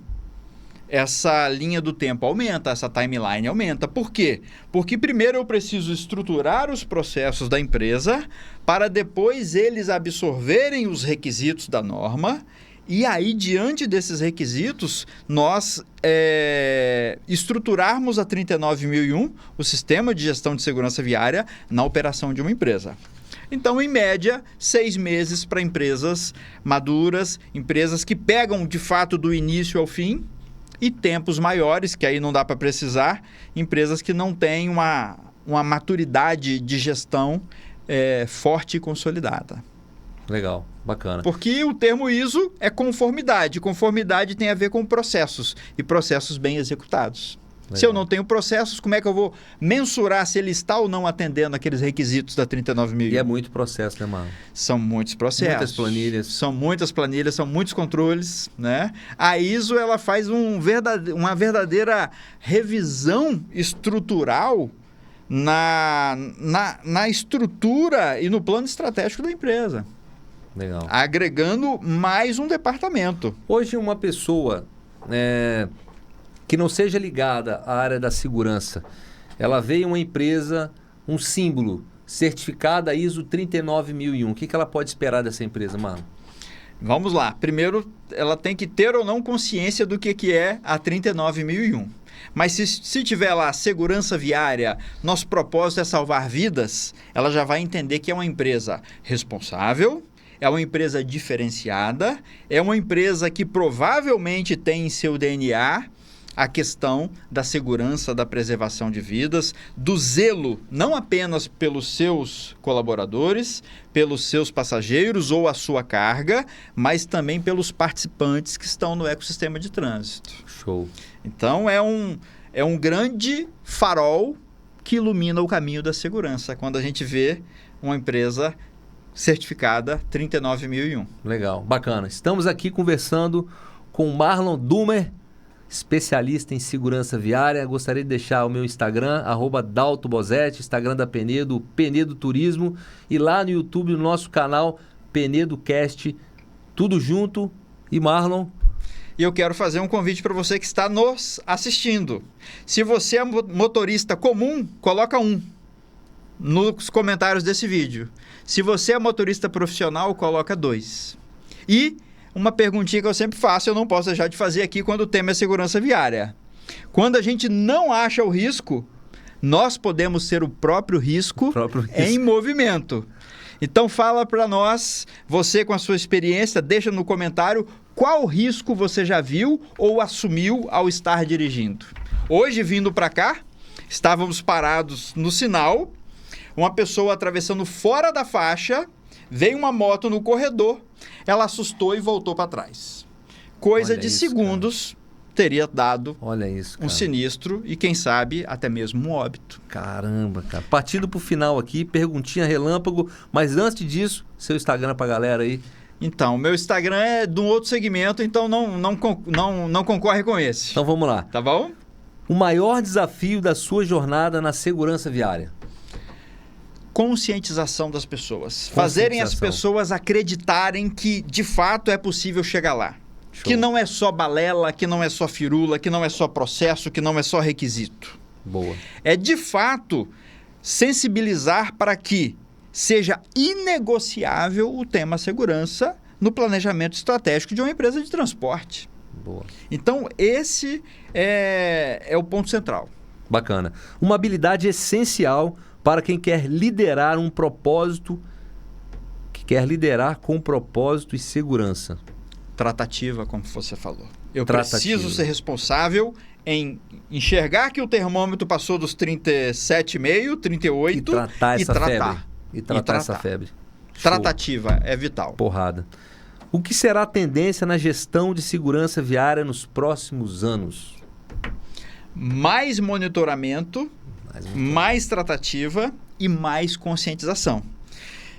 Speaker 2: essa linha do tempo aumenta, essa timeline aumenta. Por quê? Porque primeiro eu preciso estruturar os processos da empresa para depois eles absorverem os requisitos da norma. E aí, diante desses requisitos, nós estruturarmos a 39001, o Sistema de Gestão de Segurança Viária, na operação de uma empresa. Então, em média, 6 meses para empresas maduras, empresas que pegam, de fato, do início ao fim, e tempos maiores, que aí não dá para precisar, empresas que não têm uma maturidade de gestão forte e consolidada.
Speaker 1: Legal, bacana.
Speaker 2: Porque o termo ISO é conformidade. Conformidade tem a ver com processos e processos bem executados. Legal. Se eu não tenho processos, como é que eu vou mensurar se ele está ou não atendendo aqueles requisitos da 39001?
Speaker 1: E é muito processo, né, Marlon?
Speaker 2: São muitos processos.
Speaker 1: Muitas planilhas.
Speaker 2: São muitas planilhas, são muitos controles, né? A ISO ela faz uma verdadeira revisão estrutural na estrutura e no plano estratégico da empresa.
Speaker 1: Legal.
Speaker 2: Agregando mais um departamento.
Speaker 1: Hoje, uma pessoa que não seja ligada à área da segurança, ela vê uma empresa, um símbolo, certificada ISO 39001. O que ela pode esperar dessa empresa, Marlon?
Speaker 2: Vamos lá. Primeiro, ela tem que ter ou não consciência do que é a 39001. Mas se tiver lá segurança viária, nosso propósito é salvar vidas, ela já vai entender que é uma empresa responsável, é uma empresa diferenciada, é uma empresa que provavelmente tem em seu DNA a questão da segurança, da preservação de vidas, do zelo, não apenas pelos seus colaboradores, pelos seus passageiros ou a sua carga, mas também pelos participantes que estão no ecossistema de trânsito.
Speaker 1: Show.
Speaker 2: Então, é um grande farol que ilumina o caminho da segurança, quando a gente vê uma empresa certificada 39001.
Speaker 1: Legal, bacana. Estamos aqui conversando com Marlon Dumer, especialista em segurança viária. Gostaria de deixar o meu Instagram, @DaltoBozetti, Instagram da Penedo, Penedo Turismo, e lá no YouTube, no nosso canal Penedo Cast, tudo junto. E Marlon?
Speaker 2: E eu quero fazer um convite para você que está nos assistindo. Se você é motorista comum, coloca 1 nos comentários desse vídeo. Se você é motorista profissional, coloca 2. E uma perguntinha que eu sempre faço, eu não posso deixar de fazer aqui quando o tema é segurança viária. Quando a gente não acha o risco, nós podemos ser o próprio risco em movimento. Então fala para nós, você com a sua experiência, deixa no comentário qual risco você já viu ou assumiu ao estar dirigindo. Hoje, vindo para cá, estávamos parados no sinal, uma pessoa atravessando fora da faixa, veio uma moto no corredor, ela assustou e voltou para trás. Coisa de segundos, cara, teria dado um sinistro e, quem sabe, até mesmo um óbito.
Speaker 1: Caramba, cara. Partindo para o final aqui, perguntinha relâmpago, mas antes disso, seu Instagram para a galera aí.
Speaker 2: Então, meu Instagram é de um outro segmento, então não concorre com esse.
Speaker 1: Então vamos lá.
Speaker 2: Tá bom?
Speaker 1: O maior desafio da sua jornada na segurança viária?
Speaker 2: Conscientização das pessoas. Fazerem as pessoas acreditarem que, de fato, é possível chegar lá. Show. Que não é só balela, que não é só firula, que não é só processo, que não é só requisito.
Speaker 1: Boa.
Speaker 2: É, de fato, sensibilizar para que seja inegociável o tema segurança no planejamento estratégico de uma empresa de transporte.
Speaker 1: Boa.
Speaker 2: Então, esse é o ponto central.
Speaker 1: Bacana. Uma habilidade essencial para quem quer liderar um propósito, que quer liderar com propósito e segurança.
Speaker 2: Tratativa, como você falou. Eu
Speaker 1: Tratativa.
Speaker 2: preciso ser responsável em enxergar que o termômetro passou dos 37,5, 38
Speaker 1: E tratar essa
Speaker 2: tratar.
Speaker 1: febre. E tratar essa febre. Show.
Speaker 2: Tratativa é vital.
Speaker 1: Porrada. O que será a tendência na gestão de segurança viária nos próximos anos?
Speaker 2: Mais monitoramento, mais tratativa e mais conscientização.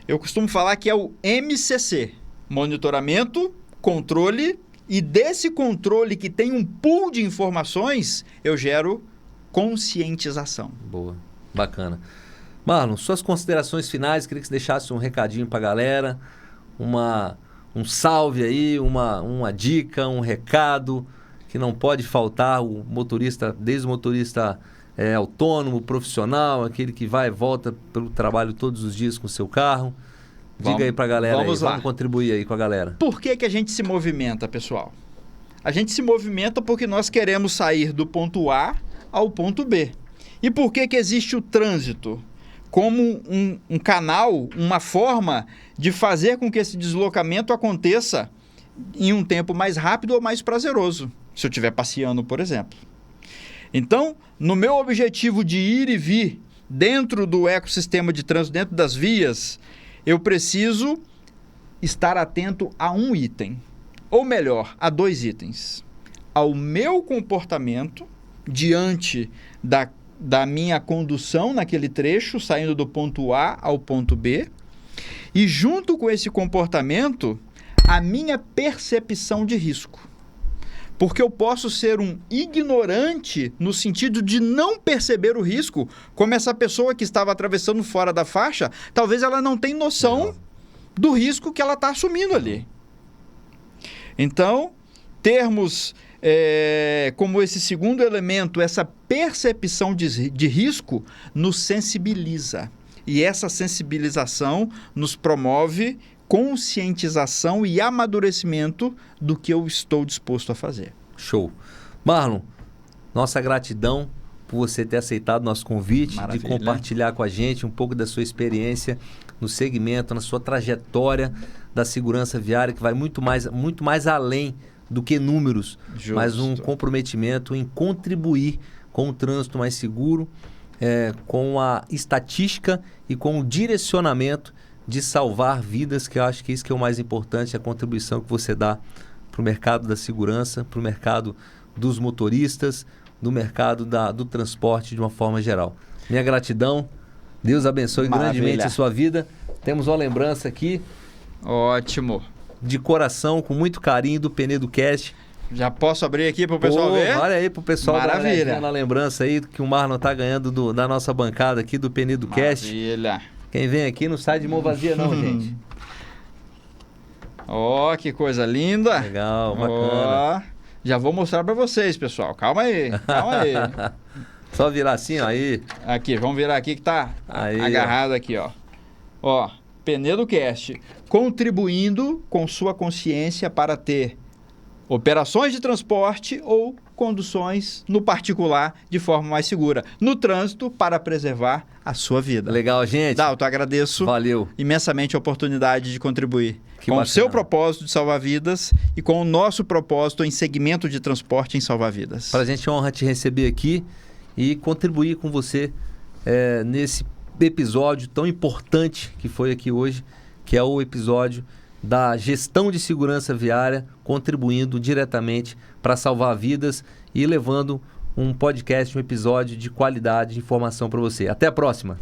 Speaker 2: Eu costumo falar que é o MCC. Monitoramento, controle, e desse controle que tem um pool de informações, eu gero conscientização.
Speaker 1: Boa, bacana. Marlon, suas considerações finais, queria que você deixasse um recadinho para a galera, um salve aí, uma dica, um recado que não pode faltar, o motorista, desde o motorista autônomo, profissional, aquele que vai e volta pelo trabalho todos os dias com o seu carro. Diga aí pra galera, vamos contribuir aí com a galera.
Speaker 2: Por que a gente se movimenta, pessoal? A gente se movimenta porque nós queremos sair do ponto A ao ponto B. E por que existe o trânsito? Como um canal, uma forma de fazer com que esse deslocamento aconteça em um tempo mais rápido ou mais prazeroso, se eu estiver passeando, por exemplo. Então, no meu objetivo de ir e vir dentro do ecossistema de trânsito, dentro das vias, eu preciso estar atento a um item, ou melhor, a 2 itens. Ao meu comportamento diante da minha condução naquele trecho, saindo do ponto A ao ponto B, e junto com esse comportamento, a minha percepção de risco. Porque eu posso ser um ignorante no sentido de não perceber o risco, como essa pessoa que estava atravessando fora da faixa, talvez ela não tenha noção do risco que ela está assumindo ali. Então, termos como esse segundo elemento, essa percepção de risco, nos sensibiliza. E essa sensibilização nos promove conscientização e amadurecimento do que eu estou disposto a fazer.
Speaker 1: Show. Marlon, nossa gratidão por você ter aceitado nosso convite, de compartilhar com a gente um pouco da sua experiência no segmento, na sua trajetória da segurança viária, que vai muito mais além do que números, mas um comprometimento em contribuir com o trânsito mais seguro, com a estatística e com o direcionamento de salvar vidas, que eu acho que isso que é o mais importante, a contribuição que você dá para o mercado da segurança, para o mercado dos motoristas, do mercado do transporte de uma forma geral. Minha gratidão, Deus abençoe grandemente a sua vida. Temos uma lembrança aqui.
Speaker 2: Ótimo.
Speaker 1: De coração, com muito carinho, do Penedo Cast.
Speaker 2: Já posso abrir aqui para o pessoal ver?
Speaker 1: Olha aí para o pessoal
Speaker 2: Maravilha.
Speaker 1: Na lembrança aí que o Marlon está ganhando da nossa bancada aqui do Penedo Cast.
Speaker 2: Maravilha.
Speaker 1: Quem vem aqui não sai de mão vazia não, gente.
Speaker 2: Ó, que coisa linda.
Speaker 1: Legal, bacana.
Speaker 2: Já vou mostrar para vocês, pessoal. Calma aí, calma aí.
Speaker 1: Só virar assim, ó, aí.
Speaker 2: Aqui, vamos virar aqui que tá
Speaker 1: aí,
Speaker 2: agarrado aqui, ó. Ó, Penedo Cast, contribuindo com sua consciência para ter operações de transporte ou conduções no particular de forma mais segura. No trânsito, para preservar a sua vida.
Speaker 1: Legal, gente.
Speaker 2: Dalton, agradeço imensamente a oportunidade de contribuir com o seu propósito de salvar vidas e com o nosso propósito em segmento de transporte em salvar vidas.
Speaker 1: Para a gente é uma honra te receber aqui e contribuir com você nesse episódio tão importante que foi aqui hoje, que é o episódio da gestão de segurança viária, contribuindo diretamente para salvar vidas e levando um podcast, um episódio de qualidade de informação para você. Até a próxima!